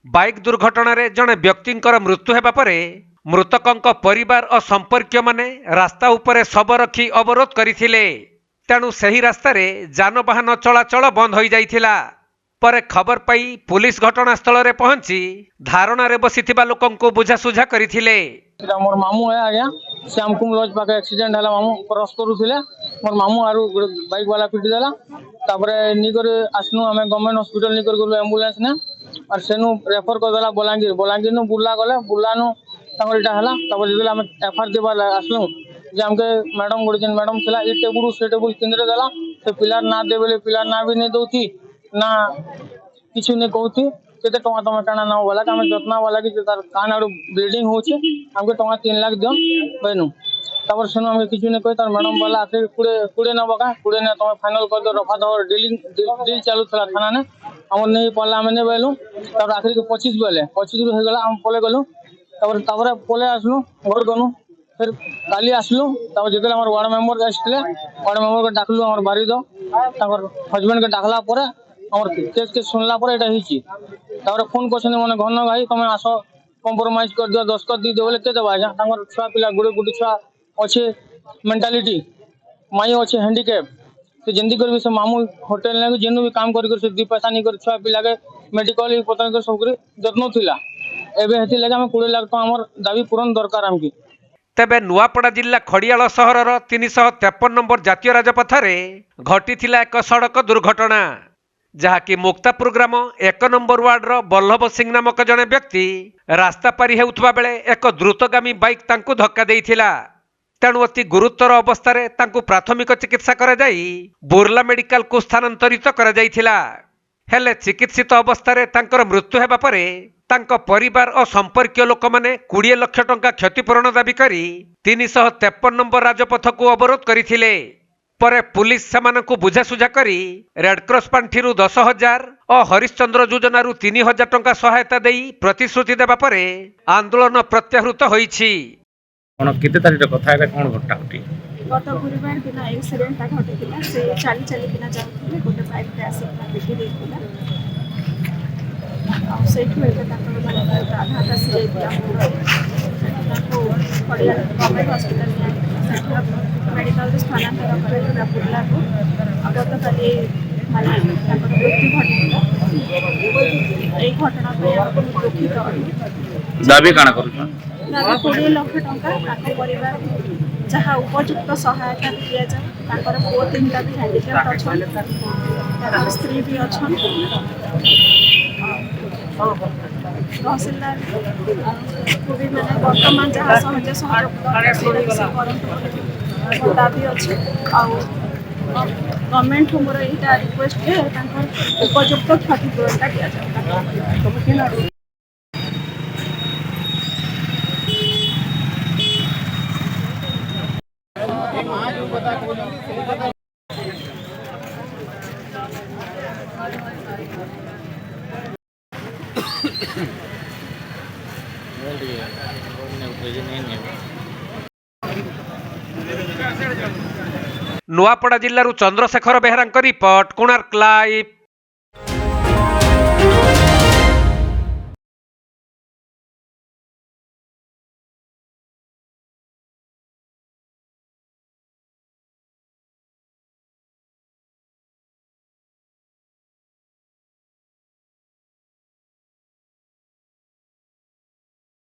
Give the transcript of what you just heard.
Bike दुर्घटना जड़े व्यक्तिर मृत्यु होगा पर मृतकों परिवार और संपर्क माने रास्ता उपरे शव रखी अवरोध करथिले। तेणु सही रास्ता रे जानवाहन चलाचल बंद हो जाइथिला। पर खबर पाई पुलिस घटनास्थल रे पहुंची धारणा रे बसिथिबा लोकन को बुझासुझा करथिले। मोर मामू है आज्ञा श्यामकुम लॉज पाखे एक्सीडेंट है मामू क्रॉस करूले मोर मामू आरु बाइक वाला पिटी देला तापरे निकर आसनु आमे गवर्नमेंट हॉस्पिटल निकर गलो एम्बुलेंस ने और सेनु रेफर कर देला बलांगीर नु बुल्ला गले बुल्ला नु तापर इटा हला तापर जेला आमे एफआर देबा आसनु जे हमके मैडम गुडजन मैडम थिला ई टेबुल से टेबुल किंदरे देला से पिलार ना देबेले पिलार ना भी नहीं दउथी ना किछु नहीं कहउथी केते टका तमे काना ना वाला हम जतना वाला कि तार कान आरो ब्लीडिंग होचे हमके टका 3 लाख दियो बनु तापर सुनो हम किछु नहीं कहि तार मैडम वाला आखिर कुड़े न बका कुड़े ने तमे फाइनल कर दो रफा दो डील चालू थला थाना ने हम नहीं पल्ला में नहीं बेलु तापर आखिर के 25 बेले 25 हो गेला हम पले गलु तापर पले आसलु घर गनु फिर काली आसलु तापर जेते हमर वार्ड मेंबर आसले वार्ड मेंबर के डाकलु हमर बारी दो तापर हस्बैंड के डाकला परे हमर केस के सुनला पर एटा हिची तापर फोन करछन मने घन भाई तमे आसो कंप्रोमाइज कर दियो 10 कर दी दे बोले के देबा आजा तांगर छुआ पिला गुडी छुआ अच्छे मेंटालिटी माई अच्छे हैंडीकैप से जल्दी कर से मामू होटल ने जेनु भी काम कर से 2 पैसा नहीं कर छुआ पिला के मेडिकल पता कर सब जत्न थिला एबे हेति लगे हम 20 लाख तो हमर दाबी पूर्ण दरकार हमकी। तेबे नुआपड़ा जिला खड़ियाल सहरर 353 नंबर जातीय राजपथ रे घटी एक सड़क दुर्घटना जहाँकि मुक्तापुर ग्राम 1 नंबर वार्ड रो बल्लभ सिंह नामक जड़े व्यक्ति रास्ता पारी हेउथबा बेले एक द्रुतगामी बाइक तांकु धक्का देइथिला। तेणु अति गुरुतर अवस्था तांकु प्राथमिक चिकित्सा करा जाई बुर्ला मेडिकल को स्थानांतरित करा जाइथिला। हेले चिकित्सित अवस्था तांकर मृत्यु हेबा परे तांको परिवार और संपर्क लोक माने 20 लाख टंका क्षतिपूरण दाबी करी 353 नंबर राजपथ को अवरोध करथिले। परे पुलिस सेमानकु बुझासुझा करी रेडक्रॉस पांठिरु 10,000 और हरिश्चंद्र योजनारु 3,000 टंका सहायता देई प्रतिश्रुति देबा परे आंदोलन प्रत्याहृत होईछि। कोन केते तारिख कथा है कोन घटना घटी गत गुरुवार दिन एक्सीडेंट घटिला से चली किना जाउथिले गोटे बाइक रे आसी पिटी देइथिला आ सेठु एटा ताकर माने आघात आसी जाइथिला ताको पडिया गवर्नमेंट हॉस्पिटल में मेडिकल स्थानांतर कराइला बुर्ला को गत काली माने ताकर मृत्यु घटिला। एई घटना पे हम दुखित दाबी काना करू दाबी 20 लाख टंका ताको परिवार जहाँ उपयुक्त सहायता दिया जाए ताकर पुओ 3टा भी हैंडीकैप अच्छा ताकर स्त्री भी अच्छा तहसीलदार को भी मैंने वर्तमान जहाँ सहज सहयोग दाबी अच्छे गवर्नमेंट को मोर यहाँ रिक्वेस्ट है उपयुक्त क्षतिपूरण दि जाए। नुआपड़ा जिल्लारू चंद्रशेखर बेहरा रिपोर्ट कोणार्क लाइव।